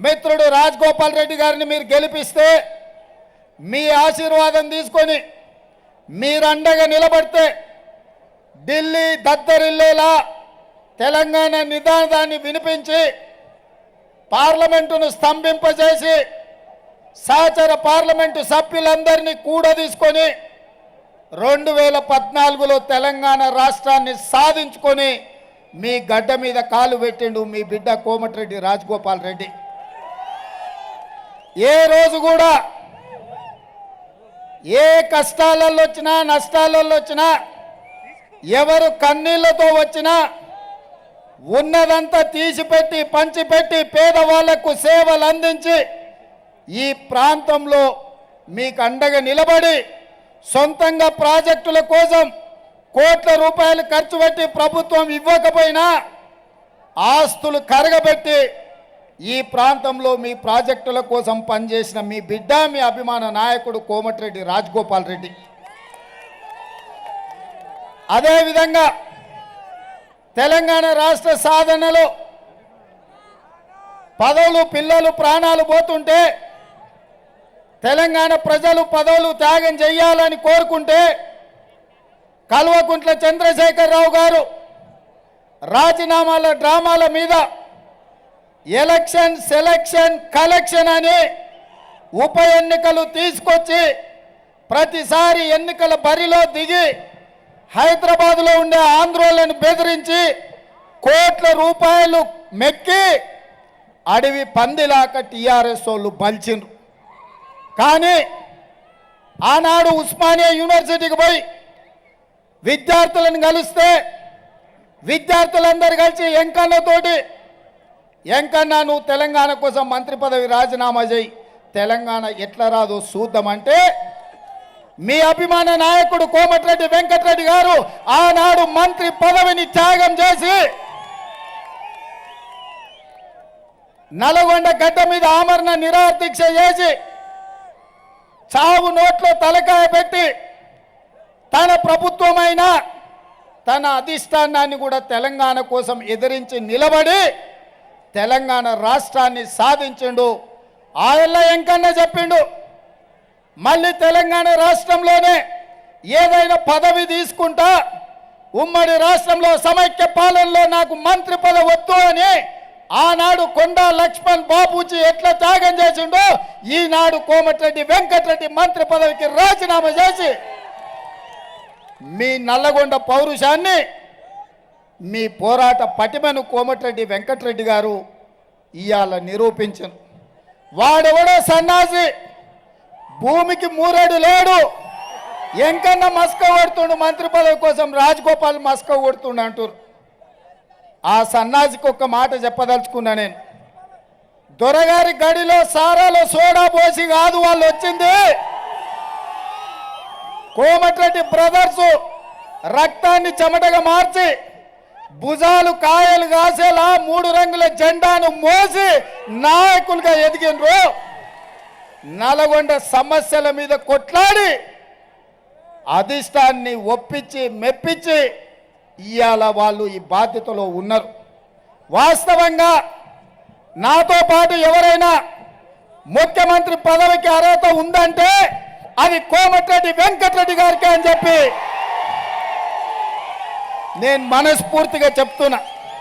మిత్రుడు రాజగోపాల్ రెడ్డి గారిని మీరు గెలిపిస్తే మీ ఆశీర్వాదం తీసుకొని మీరు అండగా నిలబడితే ఢిల్లీ దద్దరిల్లేలా తెలంగాణ నినాదాన్ని వినిపించి పార్లమెంటును స్తంభింపజేసి సహచర పార్లమెంటు సభ్యులందరినీ కూడా తీసుకొని 2014లో తెలంగాణ రాష్ట్రాన్ని సాధించుకొని మీ గడ్డ మీద కాలు పెట్టిండు మీ బిడ్డ కోమటిరెడ్డి రాజగోపాల్ రెడ్డి. ఏ రోజు కూడా ఏ కష్టాలలో వచ్చినా నష్టాలలో వచ్చినా ఎవరు కన్నీళ్లతో వచ్చినా ఉన్నదంతా తీసిపెట్టి పంచిపెట్టి పేదవాళ్లకు సేవలు అందించి ఈ ప్రాంతంలో మీకు అండగా నిలబడి సొంతంగా ప్రాజెక్టుల కోసం కోట్ల రూపాయలు ఖర్చు పెట్టి ప్రభుత్వం ఇవ్వకపోయినా ఆస్తులు కరగబెట్టి ఈ ప్రాంతంలో మీ ప్రాజెక్టుల కోసం పనిచేసిన మీ బిడ్డ మీ అభిమాన నాయకుడు కోమటిరెడ్డి రాజగోపాల్ రెడ్డి. అదేవిధంగా తెలంగాణ రాష్ట్ర సాధనలో పదవులు పిల్లలు ప్రాణాలు పోతుంటే తెలంగాణ ప్రజలు పదవులు త్యాగం చేయాలని కోరుకుంటే కల్వకుంట్ల చంద్రశేఖరరావు గారు రాజీనామాల డ్రామాల మీద ఎలక్షన్ సెలక్షన్ కలెక్షన్ అని ఉప ఎన్నికలు తీసుకొచ్చి ప్రతిసారి ఎన్నికల బరిలో దిగి హైదరాబాద్లో ఉండే ఆంధ్రోలను బెదిరించి కోట్ల రూపాయలు మెక్కి అడవి పందిలాక టీఆర్ఎస్ వాళ్ళు బలిచిండ్రు. కానీ ఆనాడు ఉస్మానియా యూనివర్సిటీకి పోయి విద్యార్థులను కలిస్తే విద్యార్థులందరూ కలిసి ఎంకన్నతోటి ఎంకన్నా నువ్వు తెలంగాణ కోసం మంత్రి పదవి రాజీనామా చేయి, తెలంగాణ ఎట్లా రాదో చూద్దామంటే మీ అభిమాన నాయకుడు కోమటిరెడ్డి వెంకటరెడ్డి గారు ఆనాడు మంత్రి పదవిని త్యాగం చేసి నల్గొండ గడ్డ మీద ఆమరణ నిరాహార దీక్ష చేసి చావు నోట్లో తలకాయ పెట్టి తన ప్రభుత్వమైన తన అధిష్టానాన్ని కూడా తెలంగాణ కోసం ఎదిరించి నిలబడి తెలంగాణ రాష్ట్రాన్ని సాధించిండు. ఆయన ఎంకన్నా చెప్పిండు మళ్ళీ తెలంగాణ రాష్ట్రంలోనే ఏదైనా పదవి తీసుకుంటా ఉమ్మడి రాష్ట్రంలో సమైక్య పాలనలో నాకు మంత్రి పదవి వద్దు అని ఆనాడు కొండా లక్ష్మణ్ బాబూజీ ఎట్లా త్యాగం చేసిండో ఈనాడు కోమటిరెడ్డి వెంకటరెడ్డి మంత్రి పదవికి రాజీనామా చేసి మీ నల్లగొండ పౌరుషాన్ని మీ పోరాట పటిమను కోమటిరెడ్డి వెంకటరెడ్డి గారు ఇవాళ నిరూపించను. వాడెవడో సన్నాసి భూమికి మూరేడు లేడు ఎంకన్నా మస్క కొడుతుండు మంత్రి పదవి కోసం రాజగోపాల్ మస్క కొడుతుండు అంటారు. ఆ సన్నాసికి ఒక్క మాట చెప్పదలుచుకున్నా నేను. దొరగారి గడిలో సారాలో సోడా పోసి కాదు వాళ్ళు వచ్చింది. కోమటిరెడ్డి బ్రదర్స్ రక్తాన్ని చెమటగా మార్చి భుజాలు కాయలు కాసేలా 3 రంగుల జెండాను మోసి నాయకులుగా ఎదిగినరు. నల్గొండ సమస్యల మీద కొట్లాడి అధిష్టాన్ని ఒప్పించి మెప్పించి ఇవాళ వాళ్ళు ఈ బాధ్యతలో ఉన్నారు. వాస్తవంగా నాతో పాటు ఎవరైనా ముఖ్యమంత్రి పదవికి అర్హత ఉందంటే అది కోమటిరెడ్డి వెంకటరెడ్డి గారికి అని చెప్పి నేను మనస్ఫూర్తిగా చెప్తున్నా.